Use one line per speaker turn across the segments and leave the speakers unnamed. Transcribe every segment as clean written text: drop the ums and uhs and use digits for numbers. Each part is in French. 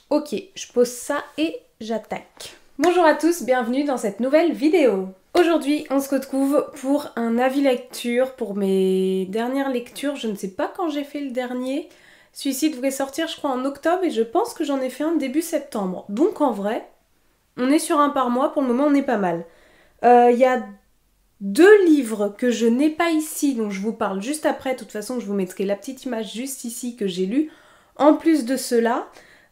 Ok, je pose ça et j'attaque. Bonjour à tous, bienvenue dans cette nouvelle vidéo. Aujourd'hui, on se retrouve pour un avis lecture, pour mes dernières lectures. Je ne sais pas quand j'ai fait le dernier. Celui-ci devrait sortir, je crois, en octobre et je pense que j'en ai fait un début septembre. Donc en vrai, on est sur un par mois, pour le moment on est pas mal. Il y a deux livres que je n'ai pas ici, dont je vous parle juste après. De toute façon, je vous mettrai la petite image juste ici que j'ai lu. En plus de cela,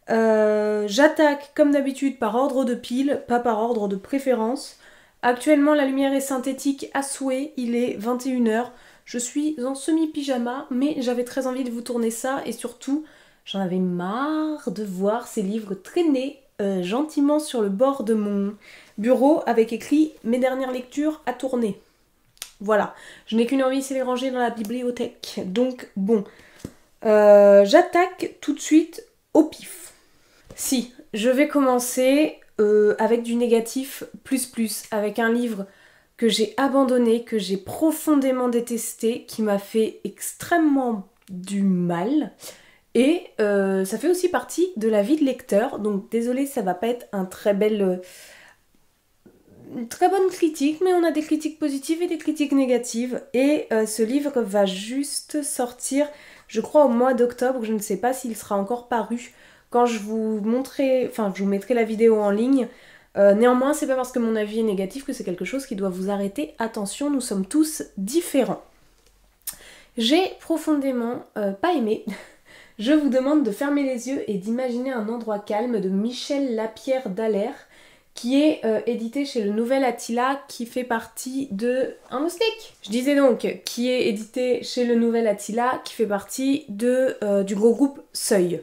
j'attaque comme d'habitude par ordre de pile, pas par ordre de préférence. Actuellement, la lumière est synthétique à souhait, il est 21h. Je suis en semi-pyjama, mais j'avais très envie de vous tourner ça et surtout, j'en avais marre de voir ces livres traîner gentiment sur le bord de mon bureau avec écrit « Mes dernières lectures à tourner ». Voilà, je n'ai qu'une envie, c'est les ranger dans la bibliothèque. Donc bon, j'attaque tout de suite au pif. Si, je vais commencer avec du négatif plus, avec un livre que j'ai abandonné, que j'ai profondément détesté, qui m'a fait extrêmement du mal. Et ça fait aussi partie de la vie de lecteur, donc désolée, ça va pas être une très bonne critique, mais on a des critiques positives et des critiques négatives. Et ce livre va juste sortir, je crois, au mois d'octobre. Je ne sais pas s'il sera encore paru quand je vous montrerai, enfin, je vous mettrai la vidéo en ligne. Néanmoins, c'est pas parce que mon avis est négatif que c'est quelque chose qui doit vous arrêter. Attention, nous sommes tous différents. J'ai profondément pas aimé. Je vous demande de fermer les yeux et d'imaginer un endroit calme de Michel Lapierre Dallaire, qui est édité chez le Nouvel Attila, qui fait partie de... Un moustique. Je disais donc, qui est édité chez le Nouvel Attila, qui fait partie du gros groupe Seuil.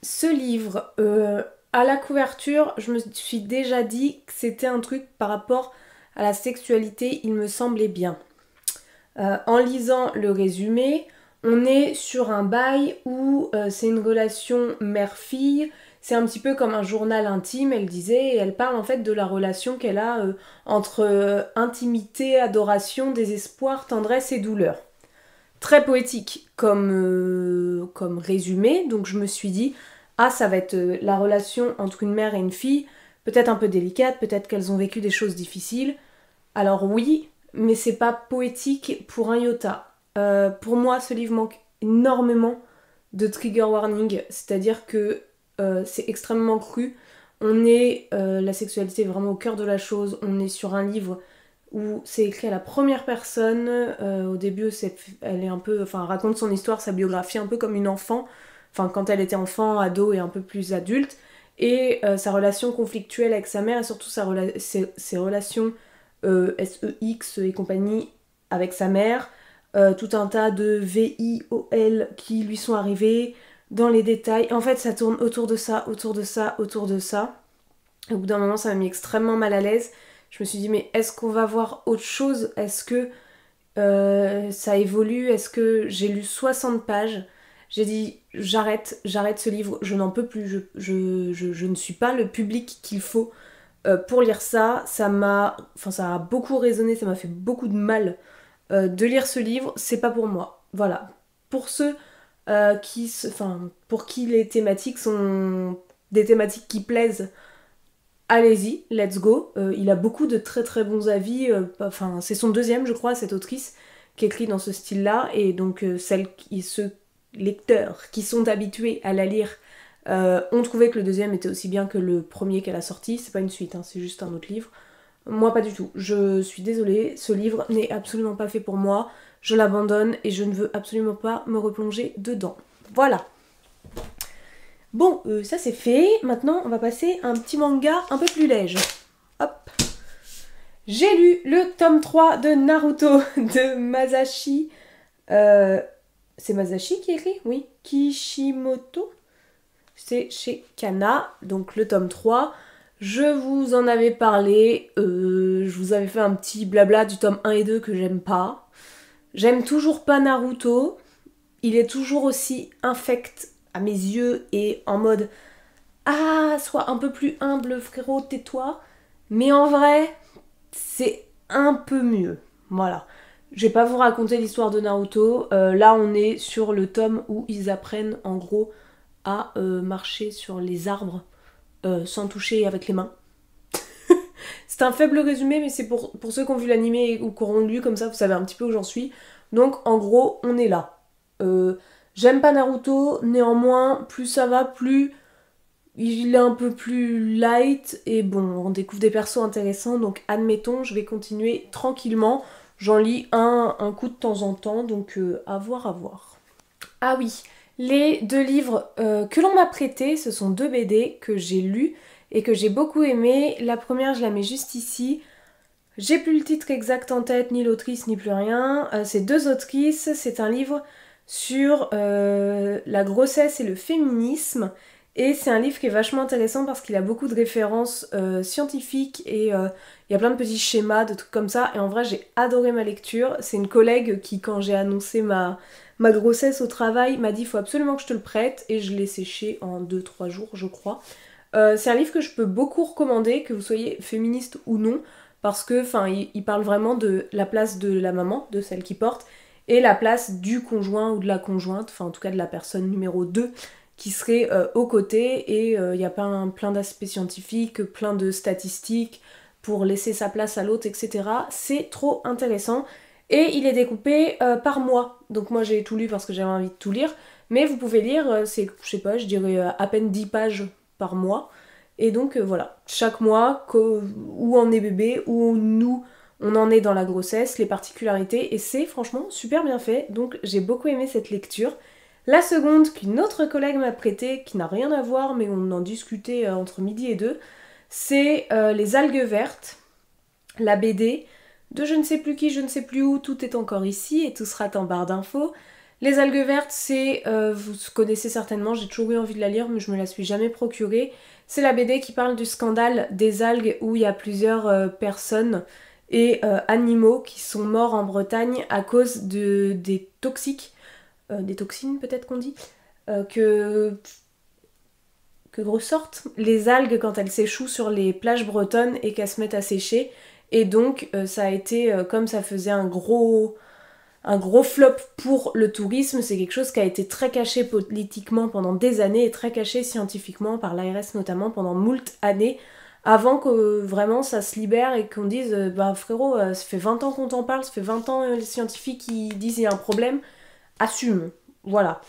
Ce livre, à la couverture, je me suis déjà dit que c'était un truc par rapport à la sexualité, il me semblait bien. En lisant le résumé, on est sur un bail où c'est une relation mère-fille. C'est un petit peu comme un journal intime, elle disait, et elle parle en fait de la relation qu'elle a entre intimité, adoration, désespoir, tendresse et douleur. Très poétique comme résumé, donc je me suis dit, ah ça va être la relation entre une mère et une fille, peut-être un peu délicate, peut-être qu'elles ont vécu des choses difficiles. Alors oui, mais c'est pas poétique pour un iota. Pour moi, ce livre manque énormément de trigger warning, c'est-à-dire que c'est extrêmement cru. La sexualité est vraiment au cœur de la chose. On est sur un livre où c'est écrit à la première personne. Au début, elle est un peu, enfin, raconte son histoire, sa biographie, un peu comme une enfant. Enfin, quand elle était enfant, ado et un peu plus adulte. Et sa relation conflictuelle avec sa mère et surtout ses relations SEX et compagnie avec sa mère. Tout un tas de VIOL qui lui sont arrivés dans les détails. En fait, ça tourne autour de ça, autour de ça, autour de ça. Au bout d'un moment, ça m'a mis extrêmement mal à l'aise. Je me suis dit, mais est-ce qu'on va voir autre chose? Est-ce que ça évolue? Est-ce que j'ai lu 60 pages? J'ai dit, j'arrête ce livre, je n'en peux plus, je ne suis pas le public qu'il faut pour lire ça. Ça a beaucoup résonné, ça m'a fait beaucoup de mal de lire ce livre, c'est pas pour moi. Voilà. Pour ceux pour qui les thématiques sont des thématiques qui plaisent, allez-y, let's go. Il a beaucoup de très très bons avis. C'est son deuxième, je crois, cette autrice qui écrit dans ce style-là. Et donc, ceux lecteurs qui sont habitués à la lire ont trouvé que le deuxième était aussi bien que le premier qu'elle a sorti. C'est pas une suite, hein, c'est juste un autre livre. Moi, pas du tout. Je suis désolée, ce livre n'est absolument pas fait pour moi. Je l'abandonne et je ne veux absolument pas me replonger dedans. Voilà. Bon, ça c'est fait. Maintenant, on va passer à un petit manga un peu plus léger. Hop. J'ai lu le tome 3 de Naruto de Masashi. C'est Masashi qui écrit? Oui. Kishimoto. C'est chez Kana, donc le tome 3. Je vous en avais parlé, je vous avais fait un petit blabla du tome 1 et 2 que j'aime pas. J'aime toujours pas Naruto. Il est toujours aussi infect à mes yeux et en mode « Ah, sois un peu plus humble frérot, tais-toi ». Mais en vrai, c'est un peu mieux. Voilà. Je vais pas vous raconter l'histoire de Naruto. Là, on est sur le tome où ils apprennent en gros à marcher sur les arbres sans toucher avec les mains. C'est un faible résumé, mais c'est pour ceux qui ont vu l'animé ou qui auront lu, comme ça vous savez un petit peu où j'en suis. Donc en gros, on est là. J'aime pas Naruto, néanmoins, plus ça va, plus il est un peu plus light, et bon, on découvre des persos intéressants, donc admettons, je vais continuer tranquillement. J'en lis un coup de temps en temps, donc à voir, à voir. Ah oui, les deux livres que l'on m'a prêtés, ce sont deux BD que j'ai lus et que j'ai beaucoup aimé. La première, je la mets juste ici. J'ai plus le titre exact en tête, ni l'autrice, ni plus rien. C'est deux autrices, c'est un livre sur la grossesse et le féminisme. Et c'est un livre qui est vachement intéressant parce qu'il a beaucoup de références scientifiques et il y a plein de petits schémas, de trucs comme ça. Et en vrai, j'ai adoré ma lecture. C'est une collègue qui, quand j'ai annoncé ma grossesse au travail, m'a dit il faut absolument que je te le prête. Et je l'ai séché en 2-3 jours, je crois. C'est un livre que je peux beaucoup recommander, que vous soyez féministe ou non, parce que il parle vraiment de la place de la maman, de celle qui porte, et la place du conjoint ou de la conjointe, enfin en tout cas de la personne numéro 2, qui serait aux côtés, et il y a plein d'aspects scientifiques, plein de statistiques pour laisser sa place à l'autre, etc. C'est trop intéressant. Et il est découpé par mois. Donc moi j'ai tout lu parce que j'avais envie de tout lire. Mais vous pouvez lire, c'est, je sais pas, je dirais à peine 10 pages par mois. Et donc voilà, chaque mois, où en est bébé, où nous on en est dans la grossesse, les particularités. Et c'est franchement super bien fait. Donc j'ai beaucoup aimé cette lecture. La seconde qu'une autre collègue m'a prêtée, qui n'a rien à voir, mais on en discutait entre midi et deux, c'est Les algues vertes, la BD de je ne sais plus qui, je ne sais plus où, tout est encore ici et tout sera en barre d'infos. Les algues vertes, c'est, vous connaissez certainement, j'ai toujours eu envie de la lire, mais je me la suis jamais procurée. C'est la BD qui parle du scandale des algues où il y a plusieurs personnes et animaux qui sont morts en Bretagne à cause des toxiques, des toxines peut-être qu'on dit, que ressortent les algues quand elles s'échouent sur les plages bretonnes et qu'elles se mettent à sécher. Et donc ça a été, comme ça faisait un gros flop pour le tourisme, c'est quelque chose qui a été très caché politiquement pendant des années et très caché scientifiquement par l'ARS notamment pendant moult années, avant que vraiment ça se libère et qu'on dise bah frérot, ça fait 20 ans qu'on t'en parle, ça fait 20 ans les scientifiques qui disent il y a un problème, assume, voilà.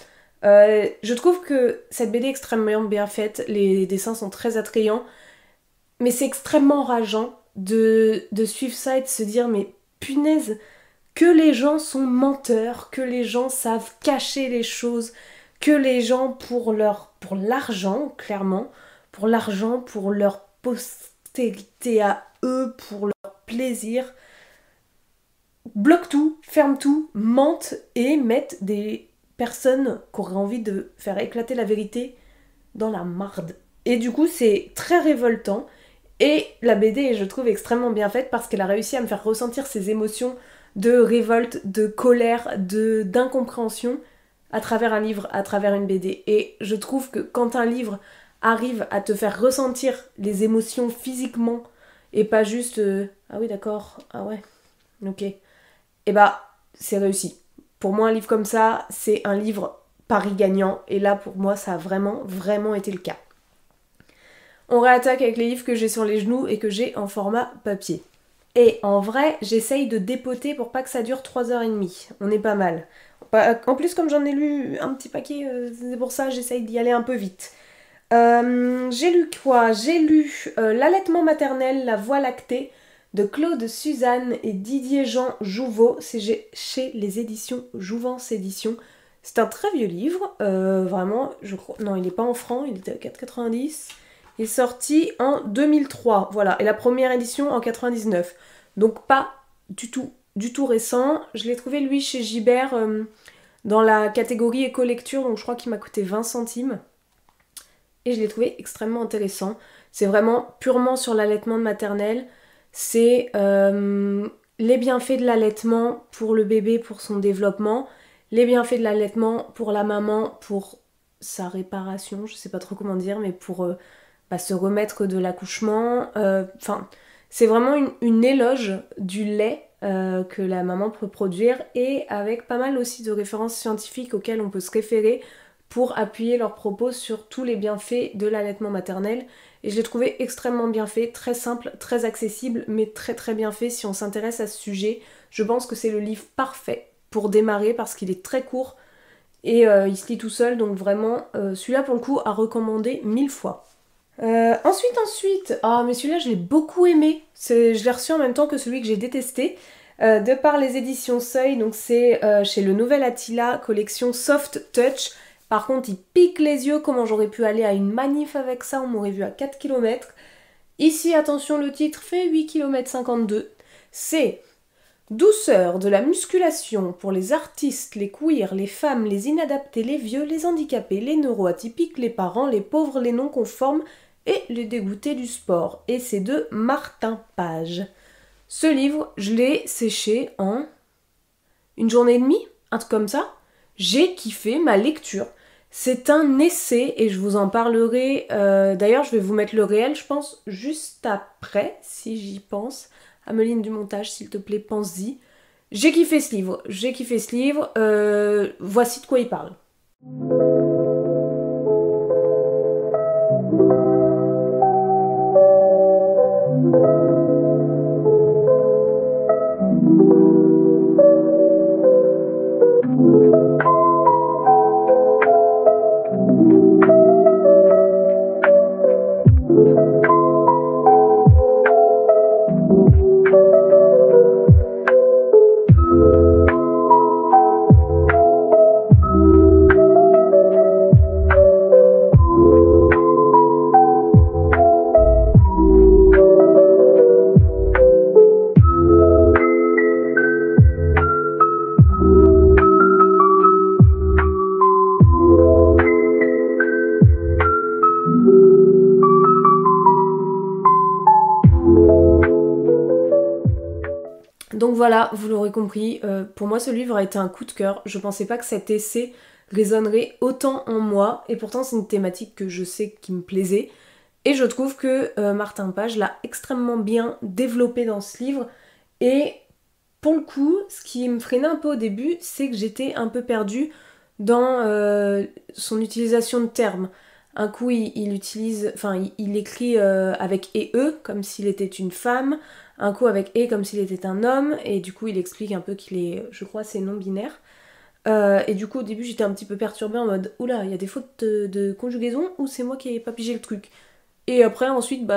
Je trouve que cette BD est extrêmement bien faite, les dessins sont très attrayants, mais c'est extrêmement rageant de suivre ça et de se dire mais punaise, que les gens sont menteurs, que les gens savent cacher les choses, que les gens pour l'argent, clairement, pour l'argent, pour leur postérité à eux, pour leur plaisir, bloquent tout, ferment tout, mentent et mettent des personnes qui auraient envie de faire éclater la vérité dans la marde. Et du coup, c'est très révoltant. Et la BD est, je trouve, extrêmement bien faite parce qu'elle a réussi à me faire ressentir ces émotions de révolte, de colère, d'incompréhension à travers un livre, à travers une BD. Et je trouve que quand un livre arrive à te faire ressentir les émotions physiquement et pas juste ah oui d'accord, ah ouais, ok, et bah c'est réussi. Pour moi un livre comme ça, c'est un livre pari gagnant et là pour moi ça a vraiment vraiment été le cas. On réattaque avec les livres que j'ai sur les genoux et que j'ai en format papier. Et en vrai, j'essaye de dépoter pour pas que ça dure 3h30. On est pas mal. En plus, comme j'en ai lu un petit paquet, c'est pour ça que j'essaye d'y aller un peu vite. J'ai lu quoi? J'ai lu L'allaitement maternel, la voie lactée de Claude Suzanne et Didier Jean Jouveau. C'est chez les éditions Jouvence Éditions. C'est un très vieux livre, vraiment, je crois. Non, il n'est pas en francs, il était à 4,90. Il est sorti en 2003, voilà, et la première édition en 99. Donc pas du tout récent. Je l'ai trouvé lui chez Gibert dans la catégorie éco-lecture, donc je crois qu'il m'a coûté 20 centimes. Et je l'ai trouvé extrêmement intéressant. C'est vraiment purement sur l'allaitement maternel. C'est les bienfaits de l'allaitement pour le bébé, pour son développement, les bienfaits de l'allaitement pour la maman, pour sa réparation, je sais pas trop comment dire, mais pour se remettre de l'accouchement. C'est vraiment une éloge du lait que la maman peut produire et avec pas mal aussi de références scientifiques auxquelles on peut se référer pour appuyer leurs propos sur tous les bienfaits de l'allaitement maternel. Et je l'ai trouvé extrêmement bien fait, très simple, très accessible, mais très très bien fait si on s'intéresse à ce sujet. Je pense que c'est le livre parfait pour démarrer parce qu'il est très court et il se lit tout seul, donc vraiment, celui-là pour le coup à recommander 1000 fois. Ensuite, ah mais celui-là je l'ai beaucoup aimé, je l'ai reçu en même temps que celui que j'ai détesté, de par les éditions Seuil, donc c'est chez le Nouvel Attila, collection Soft Touch. Par contre il pique les yeux, comment j'aurais pu aller à une manif avec ça, on m'aurait vu à 4 km. Ici attention, le titre fait 8 km 52, c'est douceur de la musculation pour les artistes, les queers, les femmes, les inadaptés, les vieux, les handicapés, les neuroatypiques, les parents, les pauvres, les non-conformes et les dégoûtés du sport. Et c'est de Martin Page. Ce livre, je l'ai séché en une journée et demie, un truc comme ça. J'ai kiffé ma lecture. C'est un essai et je vous en parlerai. D'ailleurs, je vais vous mettre le réel, je pense, juste après, si j'y pense. Ameline du montage, s'il te plaît, pense-y. J'ai kiffé ce livre. Voici de quoi il parle. Donc voilà, vous l'aurez compris, pour moi ce livre a été un coup de cœur. Je pensais pas que cet essai résonnerait autant en moi, et pourtant c'est une thématique que je sais qui me plaisait. Et je trouve que Martin Page l'a extrêmement bien développé dans ce livre. Et pour le coup, ce qui me freinait un peu au début, c'est que j'étais un peu perdue dans son utilisation de termes. Un coup, il écrit avec « et eux », comme s'il était une femme. Un coup avec « et » comme s'il était un homme. Et du coup, il explique un peu qu'il est, je crois, c'est non-binaire. Et du coup, au début, j'étais un petit peu perturbée en mode « Oula, il y a des fautes de conjugaison ou c'est moi qui n'ai pas pigé le truc ?» Et après, ensuite,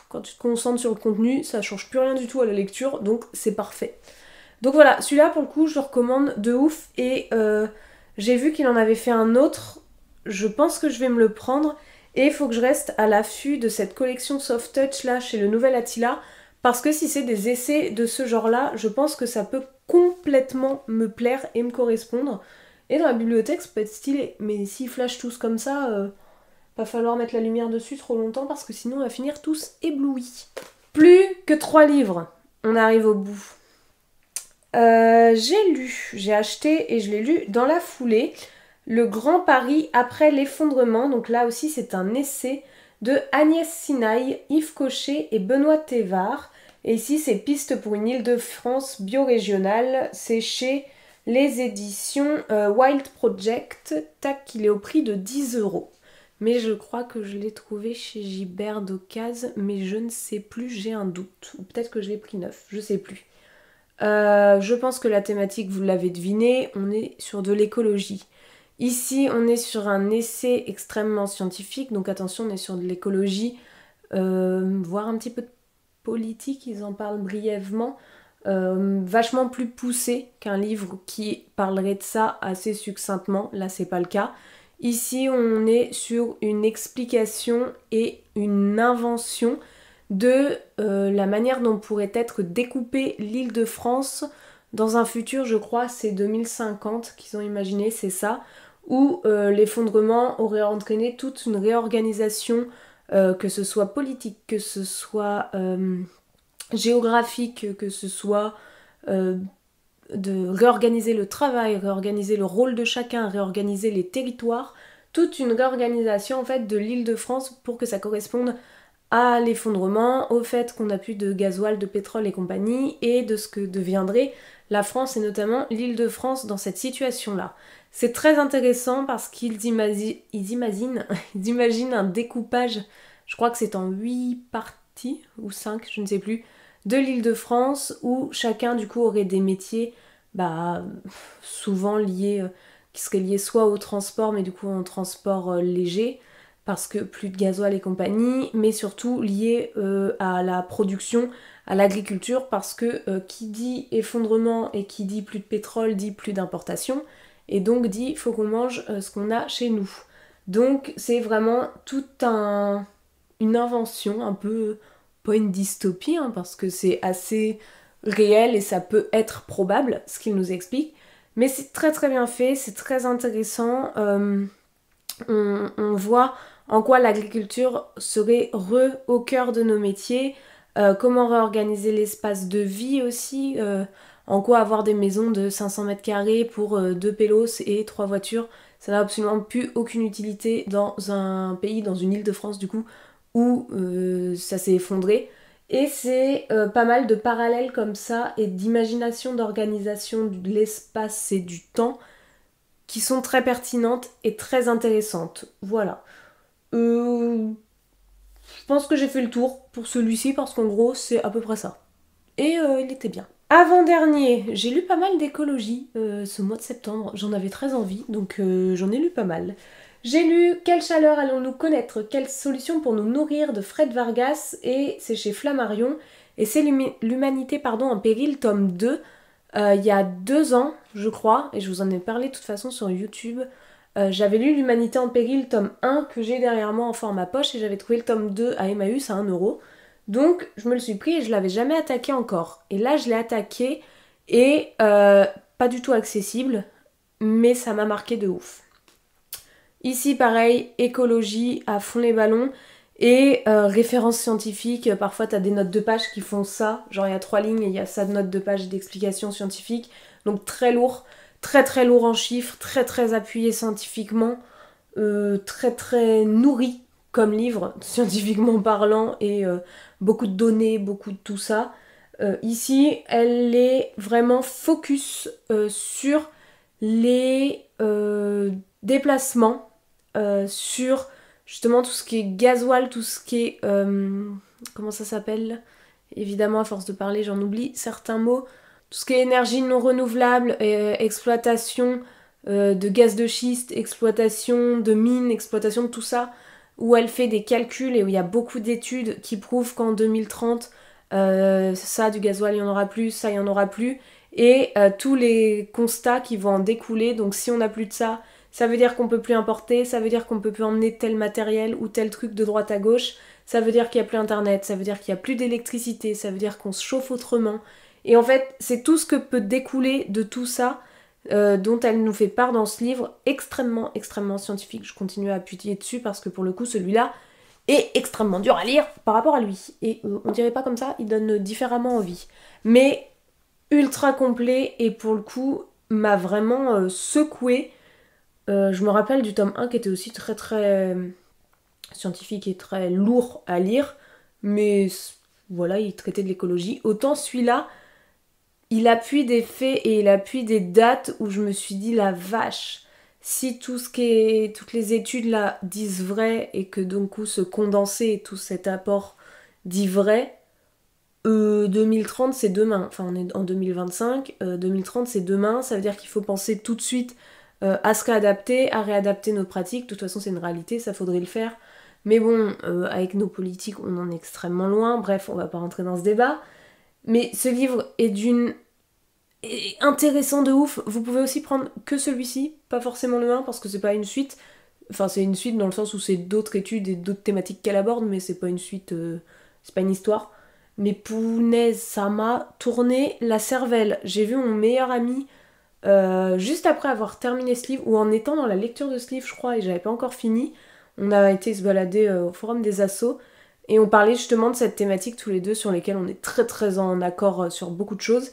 quand tu te concentres sur le contenu, ça change plus rien du tout à la lecture, donc c'est parfait. Donc voilà, celui-là, pour le coup, je le recommande de ouf. Et j'ai vu qu'il en avait fait un autre. Je pense que je vais me le prendre. Et il faut que je reste à l'affût de cette collection Soft Touch là chez le Nouvel Attila. Parce que si c'est des essais de ce genre-là, je pense que ça peut complètement me plaire et me correspondre. Et dans la bibliothèque, ça peut être stylé. Mais s'ils flashent tous comme ça, va falloir mettre la lumière dessus trop longtemps parce que sinon on va finir tous éblouis. Plus que 3 livres. On arrive au bout. J'ai acheté et je l'ai lu dans la foulée. Le Grand Paris après l'effondrement. Donc là aussi c'est un essai de Agnès Sinaï, Yves Cochet et Benoît Thévard. Et ici c'est Piste pour une Île-de-France biorégionale. C'est chez les éditions Wild Project. Tac, il est au prix de 10 €. Mais je crois que je l'ai trouvé chez Gibert d'occasion, mais je ne sais plus, j'ai un doute. Ou peut-être que je l'ai pris neuf, je sais plus. Je pense que la thématique, vous l'avez deviné, on est sur de l'écologie. Ici, on est sur un essai extrêmement scientifique, donc attention, on est sur de l'écologie, voire un petit peu de politique, ils en parlent brièvement, vachement plus poussé qu'un livre qui parlerait de ça assez succinctement, là c'est pas le cas. Ici, on est sur une explication et une invention de la manière dont pourrait être découpée l'Île-de-France dans un futur, je crois, c'est 2050 qu'ils ont imaginé, c'est ça, où l'effondrement aurait entraîné toute une réorganisation, que ce soit politique, que ce soit géographique, que ce soit de réorganiser le travail, réorganiser le rôle de chacun, réorganiser les territoires, toute une réorganisation en fait de l'Île-de-France pour que ça corresponde à l'effondrement, au fait qu'on n'a plus de gasoil, de pétrole et compagnie, et de ce que deviendrait la France et notamment l'Île-de-France dans cette situation-là. C'est très intéressant parce qu'ils imaginent un découpage, je crois que c'est en 8 parties, ou 5, je ne sais plus, de l'Île-de-France, où chacun du coup aurait des métiers souvent liés, qui seraient liés soit au transport, mais du coup en transport léger, parce que plus de gasoil et compagnie, mais surtout liés à la production, à l'agriculture, parce que qui dit effondrement et qui dit plus de pétrole dit plus d'importation, et donc dit faut qu'on mange ce qu'on a chez nous. Donc c'est vraiment une invention, un peu, pas une dystopie, hein, parce que c'est assez réel et ça peut être probable, ce qu'il nous explique, mais c'est très très bien fait, c'est très intéressant. On voit en quoi l'agriculture serait au cœur de nos métiers, comment réorganiser l'espace de vie aussi, en quoi avoir des maisons de 500 mètres carrés pour 2 pélos et 3 voitures, ça n'a absolument plus aucune utilité dans un pays, dans une île de France du coup, où ça s'est effondré. Et c'est pas mal de parallèles comme ça et d'imagination d'organisation de l'espace et du temps qui sont très pertinentes et très intéressantes. Voilà. Je pense que j'ai fait le tour pour celui-ci parce qu'en gros c'est à peu près ça. Et il était bien. Avant-dernier, j'ai lu pas mal d'écologie ce mois de septembre. J'en avais très envie, donc j'en ai lu pas mal. J'ai lu Quelle chaleur allons-nous connaître? Quelle solution pour nous nourrir de Fred Vargas, et c'est chez Flammarion. Et c'est l'humanité en péril, tome 2. Il y a 2 ans, je crois, et je vous en ai parlé de toute façon sur YouTube. J'avais lu L'Humanité en péril, tome 1, que j'ai derrière moi en format poche, et j'avais trouvé le tome 2 à Emmaüs à 1€. Donc je me le suis pris et je l'avais jamais attaqué encore. Et là je l'ai attaqué et pas du tout accessible, mais ça m'a marqué de ouf. Ici pareil, écologie à fond les ballons et références scientifiques. Parfois t'as des notes de page qui font ça, genre il y a 3 lignes et il y a ça de notes de page d'explications scientifiques. Donc très lourd, très très lourd en chiffres, très très appuyé scientifiquement, très très nourri comme livre, scientifiquement parlant, et beaucoup de données, beaucoup de tout ça. Ici, elle est vraiment focus sur les déplacements, sur justement tout ce qui est gasoil, tout ce qui est... comment ça s'appelle? Évidemment, à force de parler, j'en oublie certains mots. Tout ce qui est énergie non renouvelable, exploitation de gaz de schiste, exploitation de mines, exploitation de tout ça, où elle fait des calculs et où il y a beaucoup d'études qui prouvent qu'en 2030, ça, du gasoil, il n'y en aura plus, ça, il n'y en aura plus, et tous les constats qui vont en découler. Donc si on n'a plus de ça, ça veut dire qu'on peut plus importer, ça veut dire qu'on peut plus emmener tel matériel ou tel truc de droite à gauche, ça veut dire qu'il n'y a plus internet, ça veut dire qu'il n'y a plus d'électricité, ça veut dire qu'on se chauffe autrement. Et en fait, c'est tout ce que peut découler de tout ça, dont elle nous fait part dans ce livre extrêmement, extrêmement scientifique. Je continue à appuyer dessus parce que pour le coup, celui-là est extrêmement dur à lire par rapport à lui. Et on dirait pas comme ça, il donne différemment envie. Mais ultra complet et pour le coup, m'a vraiment secoué. Je me rappelle du tome 1 qui était aussi très très scientifique et très lourd à lire, mais voilà, il traitait de l'écologie. Autant celui-là, il appuie des faits et il appuie des dates où je me suis dit la vache, si toutes les études là disent vrai et que d'un coup ce condensé et tout cet apport dit vrai, 2030 c'est demain, enfin on est en 2025, 2030 c'est demain, ça veut dire qu'il faut penser tout de suite à se réadapter, à réadapter nos pratiques. De toute façon c'est une réalité, ça faudrait le faire. Mais bon, avec nos politiques on en est extrêmement loin, bref on va pas rentrer dans ce débat. Mais ce livre est intéressant de ouf. Vous pouvez aussi prendre que celui-ci, pas forcément le 1 parce que c'est pas une suite. Enfin, c'est une suite dans le sens où c'est d'autres études et d'autres thématiques qu'elle aborde, mais c'est pas une suite, c'est pas une histoire. Mais punaise, ça m'a tourné la cervelle. J'ai vu mon meilleur ami juste après avoir terminé ce livre, ou en étant dans la lecture de ce livre, je crois, et j'avais pas encore fini. On a été se balader au forum des assos, et on parlait justement de cette thématique tous les deux sur lesquelles on est très très en accord sur beaucoup de choses.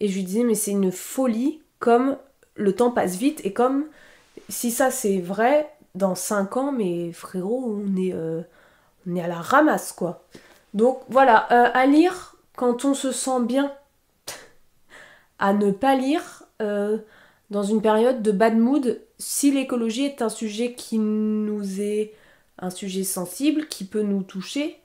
Et je lui disais, mais c'est une folie, comme le temps passe vite, et comme si ça c'est vrai, dans 5 ans, mais frérot, on est à la ramasse quoi. Donc voilà, à lire quand on se sent bien, à ne pas lire dans une période de bad mood, si l'écologie est un sujet qui nous est un sujet sensible, qui peut nous toucher,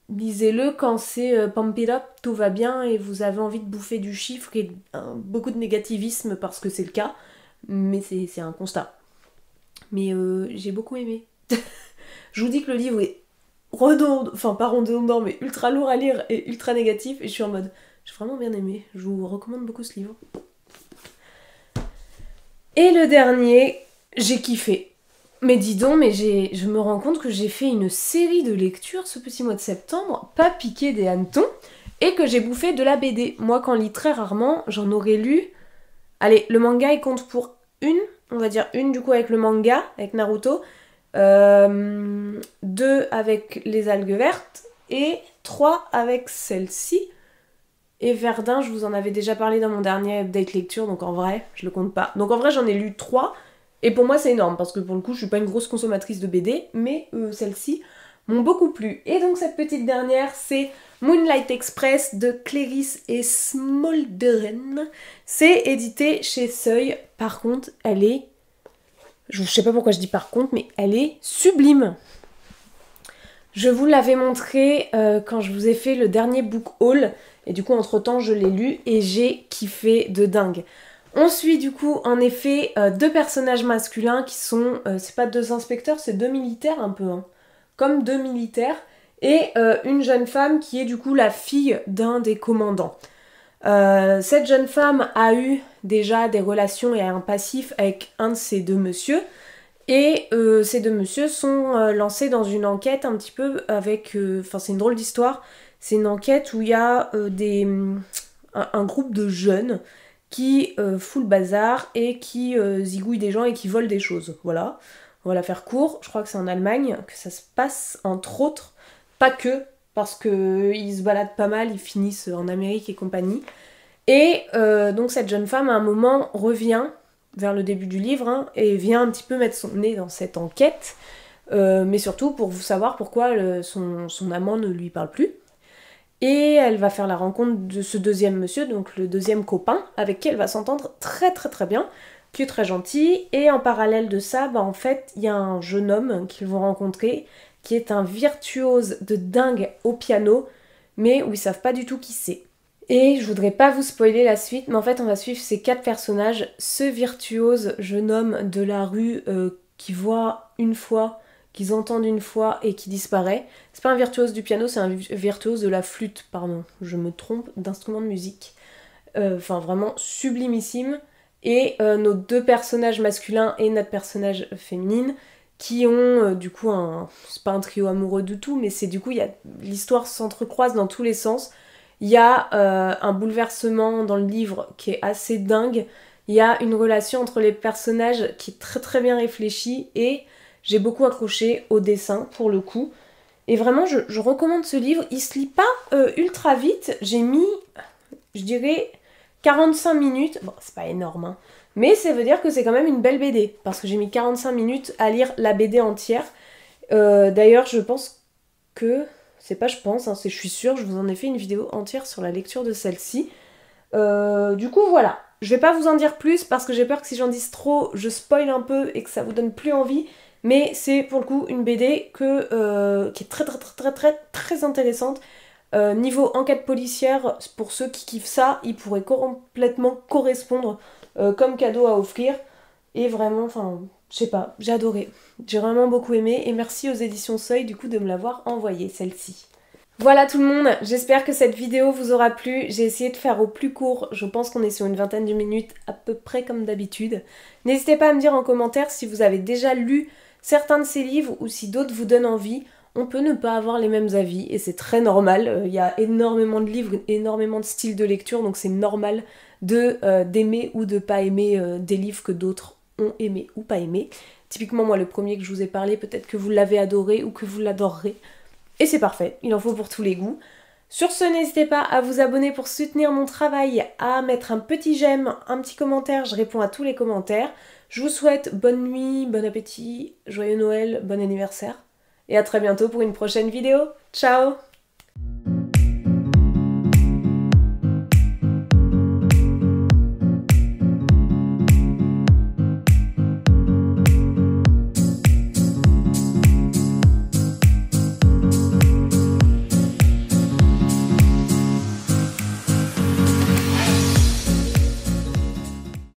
lisez-le quand c'est pump it up, tout va bien et vous avez envie de bouffer du chiffre et beaucoup de négativisme parce que c'est le cas, mais c'est un constat. Mais j'ai beaucoup aimé. Je vous dis que le livre est redondant, enfin pas redondant, mais ultra lourd à lire et ultra négatif, et je suis en mode, j'ai vraiment bien aimé, je vous recommande beaucoup ce livre. Et le dernier, j'ai kiffé. Mais dis donc, mais je me rends compte que j'ai fait une série de lectures ce petit mois de septembre, pas piqué des hannetons, et que j'ai bouffé de la BD. Moi, qu'en lis très rarement, j'en aurais lu... Allez, le manga, il compte pour une, on va dire une du coup avec le manga, avec Naruto, 2 avec les algues vertes, et 3 avec celle-ci. Et Verdun, je vous en avais déjà parlé dans mon dernier update lecture, donc en vrai, je le compte pas. Donc en vrai, j'en ai lu 3, et pour moi c'est énorme, parce que pour le coup, je suis pas une grosse consommatrice de BD, mais celles-ci m'ont beaucoup plu. Et donc cette petite dernière, c'est Moonlight Express de Cléris et Smolderen. C'est édité chez Seuil. Par contre, elle est... Je sais pas pourquoi je dis par contre, mais elle est sublime. Je vous l'avais montré quand je vous ai fait le dernier book haul. Et du coup, entre-temps, je l'ai lu et j'ai kiffé de dingue. On suit du coup, en effet, 2 personnages masculins qui sont... c'est pas 2 inspecteurs, c'est 2 militaires un peu. Hein. Comme 2 militaires. Et une jeune femme qui est du coup la fille d'un des commandants. Cette jeune femme a eu déjà des relations et un passif avec un de ces 2 messieurs. Et ces 2 messieurs sont lancés dans une enquête un petit peu avec... Enfin, c'est une drôle d'histoire. C'est une enquête où il y a un groupe de jeunes qui fout le bazar et qui zigouillent des gens et qui volent des choses. Voilà, on va la faire court. Je crois que c'est en Allemagne que ça se passe, entre autres. Pas que, parce qu'ils se baladent pas mal, ils finissent en Amérique et compagnie. Et donc cette jeune femme, à un moment, revient vers le début du livre, hein, et vient un petit peu mettre son nez dans cette enquête, mais surtout pour savoir pourquoi son amant ne lui parle plus. Et elle va faire la rencontre de ce 2e monsieur, donc le 2e copain, avec qui elle va s'entendre très très très bien, qui est très gentil. Et en parallèle de ça, en fait, il y a un jeune homme qu'ils vont rencontrer, qui est un virtuose de dingue au piano, mais où ils savent pas du tout qui c'est. Et je voudrais pas vous spoiler la suite, mais en fait on va suivre ces 4 personnages. Ce virtuose jeune homme de la rue qui voit une fois, qu'ils entendent une fois et qui disparaît. C'est pas un virtuose du piano, c'est un virtuose de la flûte, pardon, je me trompe, d'instrument de musique. Enfin vraiment sublimissime. Et nos 2 personnages masculins et notre personnage féminine qui ont du coup c'est pas un trio amoureux du tout, mais c'est du coup l'histoire s'entrecroise dans tous les sens. Il y a un bouleversement dans le livre qui est assez dingue. Il y a une relation entre les personnages qui est très très bien réfléchie et j'ai beaucoup accroché au dessin pour le coup. Et vraiment, je recommande ce livre. Il se lit pas ultra vite. J'ai mis, je dirais, 45 minutes. Bon, c'est pas énorme, hein. Mais ça veut dire que c'est quand même une belle BD. Parce que j'ai mis 45 minutes à lire la BD entière. D'ailleurs, je pense que... C'est pas je pense, hein, c'est je suis sûre, je vous en ai fait une vidéo entière sur la lecture de celle-ci. Du coup, voilà. Je vais pas vous en dire plus parce que j'ai peur que si j'en dise trop, je spoil un peu et que ça vous donne plus envie. Mais c'est pour le coup une BD qui est très très très très très très intéressante. Niveau enquête policière, pour ceux qui kiffent ça, il pourrait complètement correspondre comme cadeau à offrir. Et vraiment, enfin, je sais pas, j'ai adoré. J'ai vraiment beaucoup aimé et merci aux éditions Seuil du coup de me l'avoir envoyée, celle-ci. Voilà tout le monde, j'espère que cette vidéo vous aura plu. J'ai essayé de faire au plus court, je pense qu'on est sur une vingtaine de minutes, à peu près comme d'habitude. N'hésitez pas à me dire en commentaire si vous avez déjà lu certains de ces livres ou si d'autres vous donnent envie. On peut ne pas avoir les mêmes avis et c'est très normal. Il y a énormément de livres, énormément de styles de lecture, donc c'est normal d'aimer ou de pas aimer des livres que d'autres ont aimé ou pas aimé. Typiquement moi le premier que je vous ai parlé, peut-être que vous l'avez adoré ou que vous l'adorerez. Et c'est parfait, il en faut pour tous les goûts. Sur ce, n'hésitez pas à vous abonner pour soutenir mon travail, à mettre un petit j'aime, un petit commentaire, je réponds à tous les commentaires. Je vous souhaite bonne nuit, bon appétit, joyeux Noël, bon anniversaire. Et à très bientôt pour une prochaine vidéo. Ciao!